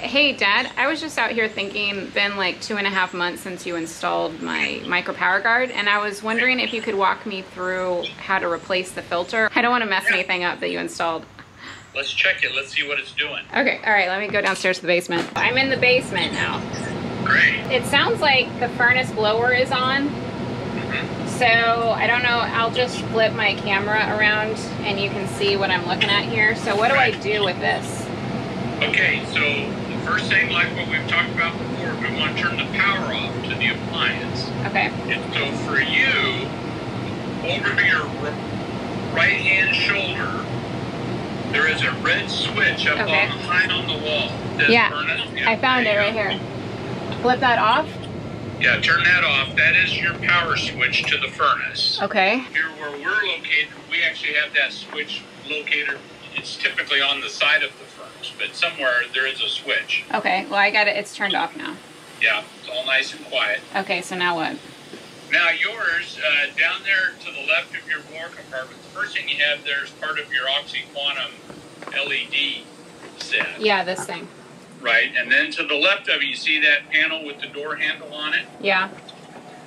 Hey Dad, I was just out here thinking, been like 2.5 months since you installed my MicroPower guard, and I was wondering if you could walk me through how to replace the filter. I don't want to mess anything up that you installed. Let's check it. Let's see what it's doing. Okay, all right, let me go downstairs to the basement. I'm in the basement now. Great. It sounds like the furnace blower is on. So I don't know, I'll just flip my camera around and you can see what I'm looking at here. So what do I do with this? Okay, so the first thing, like what we've talked about before, we want to turn the power off to the appliance. Okay. And so for you, over your right hand shoulder, there is a red switch up high on the wall. I found it right here. Flip that off? Yeah, turn that off. That is your power switch to the furnace. Okay. Here where we're located, we actually have that switch located. It's typically on the side of the furnace, but somewhere there is a switch. Okay, well I got it. It's turned off now. Yeah, it's all nice and quiet. Okay, so now what? Now yours, down there to the left of your blower compartment, the first thing you have there is part of your Oxy Quantum LED set. Yeah, this thing. Right, and then to the left of it, you see that panel with the door handle on it? Yeah.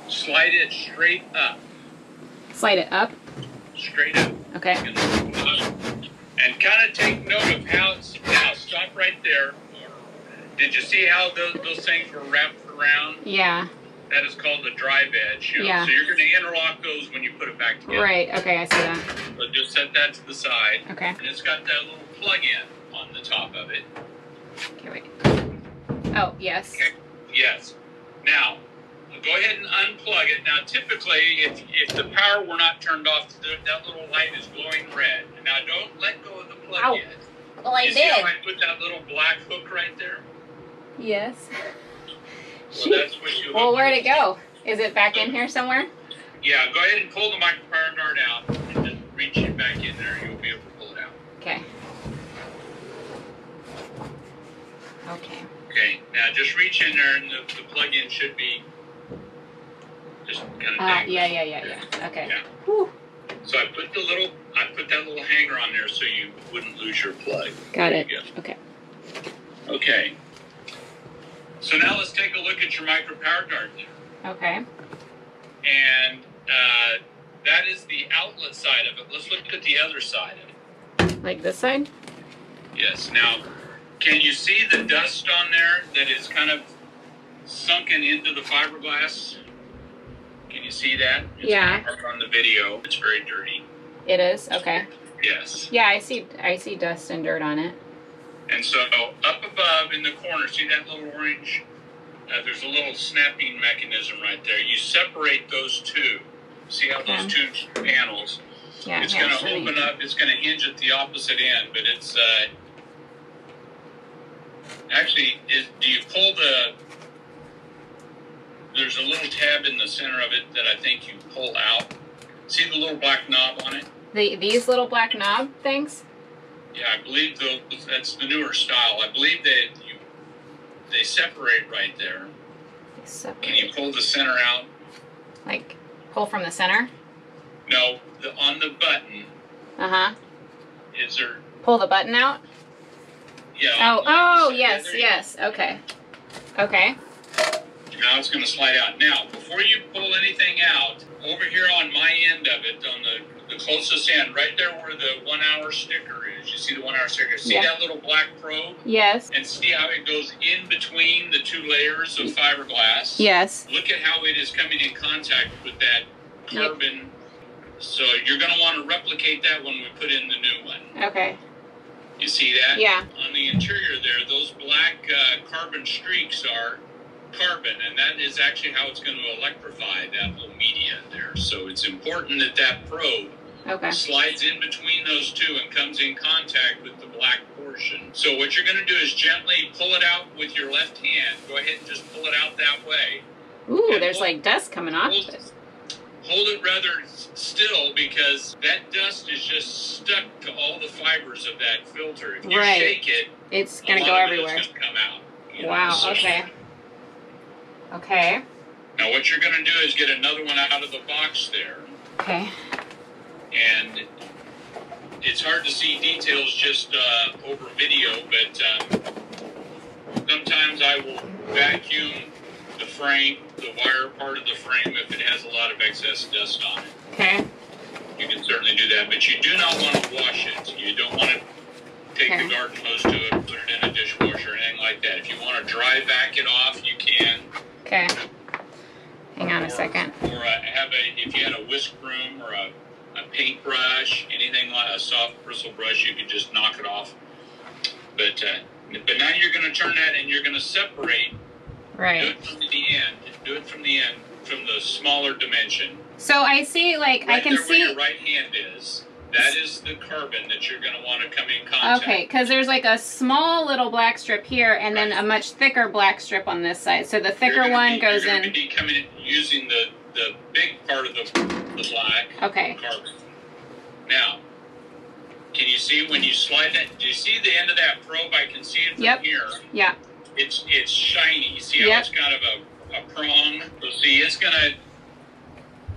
Slide it straight up. Slide it up? Straight up. Okay. And kind of take note of how it's, now stop right there. Did you see how those things were wrapped around? Yeah. That is called the drive edge. Yeah. So you're going to interlock those when you put it back together. Right, okay, I see that. So just set that to the side. Okay. And it's got that little plug-in on the top of it. Okay, wait. Oh, yes. Okay. Yes. Now, go ahead and unplug it. Now, typically, if the power were not turned off, that little light is glowing red. Now, don't let go of the plug yet. Well, I did. See how I put that little black hook right there? Yes. Well, that's what you. Well, where'd it go? Is it back in here somewhere? Yeah, go ahead and pull the MicroPower guard out and just reach it back in there. You'll be able to pull it out. Okay. Okay. Okay, now just reach in there and the plug-in should be just kind of yeah. Okay. Yeah. Whew. So I put that little hanger on there so you wouldn't lose your plug. Got there it. You go. Okay. Okay. So now let's take a look at your MicroPower guard there. Okay. And that is the outlet side of it. Let's look at the other side of it. Like this side? Yes. Now, can you see the dust on there that is kind of sunken into the fiberglass? Can you see that? It's Yeah. kind of hard on the video. It's very dirty. It is? Okay. Yes. Yeah, I see dust and dirt on it. And so up above in the corner, see that little orange? There's a little snapping mechanism right there. You separate those two. See how those two panels? Yeah. It's going to open up. It's going to hinge at the opposite end, but it's actually, do you pull there's a little tab in the center of it that I think you pull out. See the little black knob on it? These little black knob things? Yeah, I believe that's the newer style. I believe that they separate right there. Can you pull the center out? Like, pull from the center? No, on the button. Uh-huh. Is there... Pull the button out? Yeah. Oh, yes. Okay. Okay. Now it's going to slide out. Now, before you pull anything out, over here on my end of it, on the closest end, right there where the 1 hour sticker is, you see the 1 hour sticker? See that little black probe? Yes. And see how it goes in between the two layers of fiberglass? Yes. Look at how it is coming in contact with that carbon. Yep. So you're going to want to replicate that when we put in the new one. Okay. You see that? Yeah. On the interior there, those black carbon streaks are carbon, and that is actually how it's going to electrify that whole media there. So it's important that that probe slides in between those two and comes in contact with the black portion. So what you're going to do is gently pull it out with your left hand. Go ahead and just pull it out that way. Ooh, there's like dust coming off of it. Hold it rather still because that dust is just stuck to all the fibers of that filter. If you shake it, it's going to go everywhere. It's going to come out. Wow, okay. Okay. Now what you're going to do is get another one out of the box there. Okay. And it's hard to see details just over video, but times I will vacuum the frame, the wire part of the frame, if it has a lot of excess dust on it. Okay. You can certainly do that, but you do not want to wash it. You don't want to take the garden hose to it, put it in a dishwasher, or anything like that. If you want to dry vac it off, you can. Okay. Hang on a second. Or if you had a whisk broom or a paintbrush, anything like a soft bristle brush, you could just knock it off. But now you're going to turn that and you're going to separate. Right. Do it from the end. Do it from the end, from the smaller dimension. So I see, like, I can see where your right hand is. That is the carbon that you're going to want to come in contact. Okay, because there's like a small little black strip here, and then a much thicker black strip on this side. So the thicker one goes in. You're going to be coming in using the big part of the black carbon. Now, can you see when you slide that? Do you see the end of that probe? I can see it from here. Yeah. It's shiny. See how it's kind of a prong? So see, it's going to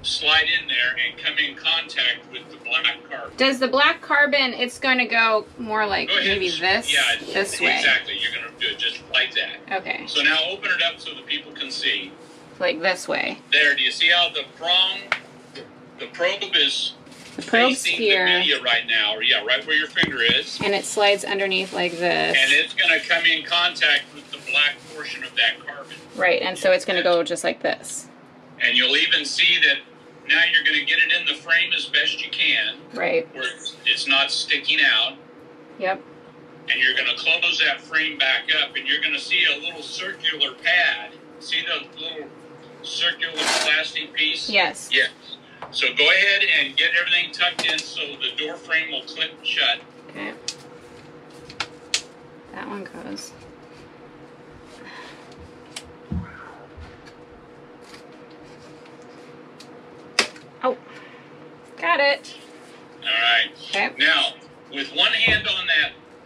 slide in there and come in contact with the black carbon. Does the black carbon, it's going to go more like maybe this? Yeah, this way. Exactly. You're going to do it just like that. Okay. So now open it up so the people can see. Like this way. There. Do you see how the prong, the probe is facing here. The media right now? Or right where your finger is. And it slides underneath like this. And it's going to come in contact with the black portion of that carbon. Right, and so it's going to go just like this. And you'll even see that now you're going to get it in the frame as best you can. Right. Where it's not sticking out. Yep. And you're going to close that frame back up, and you're going to see a little circular pad. See the little circular plastic piece? Yes. Yes. So go ahead and get everything tucked in so the door frame will clip shut. Okay. That one goes. Oh, got it. All right. Okay. Now, with one hand on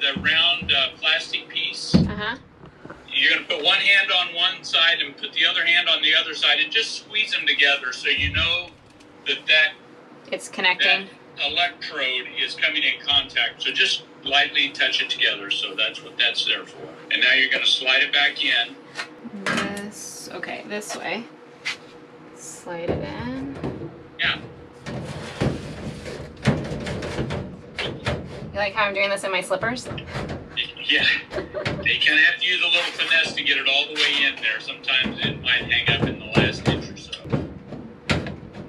the round plastic piece, you're going to put one hand on one side and put the other hand on the other side and just squeeze them together so you know that it's connecting. That electrode is coming in contact. So just lightly touch it together. So that's what that's there for. And now you're going to slide it back in. Okay, this way. Slide it in. Yeah. You like how I'm doing this in my slippers? Yeah. You kind of have to use a little finesse to get it all the way in there. Sometimes it might hang up in the last inch or so.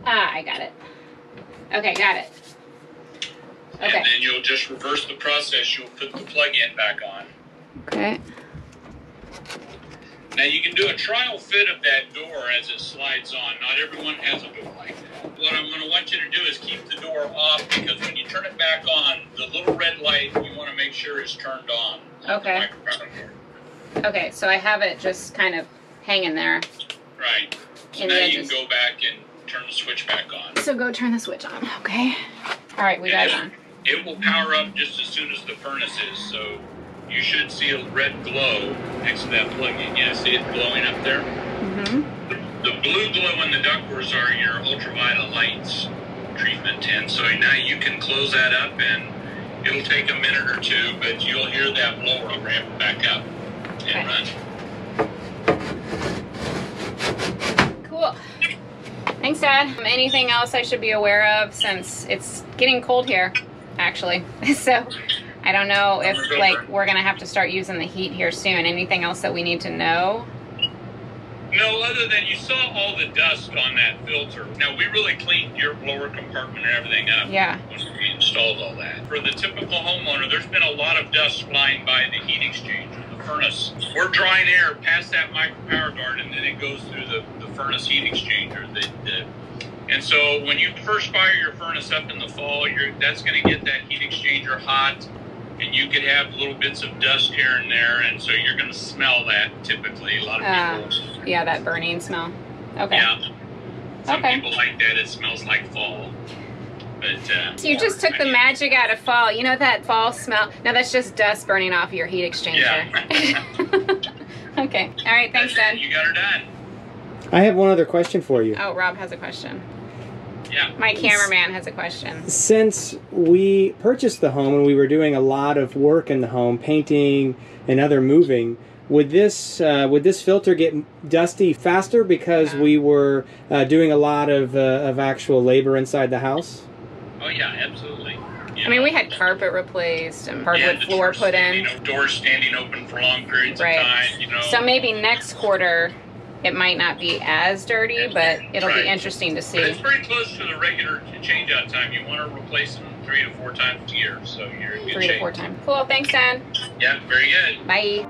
Ah, I got it. Okay, got it. Okay. And then you'll just reverse the process. You'll put the plug-in back on. Okay. Now you can do a trial fit of that door as it slides on. Not everyone has a door like that. What I'm going to want you to do is keep the door off, because when you turn it back on, the little red light, you want to make sure is turned on. Okay. Okay, so I have it just kind of hanging there. Right. So now you can go back and turn the switch back on. So go turn the switch on, okay? All right, we got it on. It will power up just as soon as the furnace is, so you should see a red glow next to that plug-in. Yeah, see it glowing up there? Mm-hmm. The blue glow in the ductworks are your ultraviolet lights treatment tint. So now you can close that up, and it'll take a minute or two, but you'll hear that blower ramp back up and run. Cool. Thanks, Dad. Anything else I should be aware of, since it's getting cold here, actually? So I don't know if we're gonna have to start using the heat here soon. Anything else that we need to know? No, other than you saw all the dust on that filter. Now, we really cleaned your blower compartment and everything up when we installed all that. For the typical homeowner, there's been a lot of dust flying by the heat exchanger, the furnace. We're drawing air past that MicroPower guard, and then it goes through the furnace heat exchanger. And so when you first fire your furnace up in the fall, that's going to get that heat exchanger hot, and you could have little bits of dust here and there, and so you're going to smell that typically. A lot of people. Yeah, that burning smell. Okay. Yeah. Some people like that. It smells like fall. But so you just took the magic out of fall. You know that fall smell? No, that's just dust burning off your heat exchanger. Yeah. Okay. All right. Thanks, Dad. You got her done. I have one other question for you. Oh, Rob has a question. Yeah. My cameraman has a question. Since we purchased the home and we were doing a lot of work in the home, painting and other moving, would this filter get dusty faster because we were doing a lot of actual labor inside the house? Oh yeah, absolutely. I mean, we had carpet replaced and hardwood floor put in. Doors standing open for long periods of time. So maybe next quarter it might not be as dirty, but it'll be interesting to see. But it's pretty close to the regular change-out time. You want to replace them 3 to 4 times a year, so you're in good shape. 3 to 4 times. Cool. Thanks, Dad. Yeah, very good. Bye.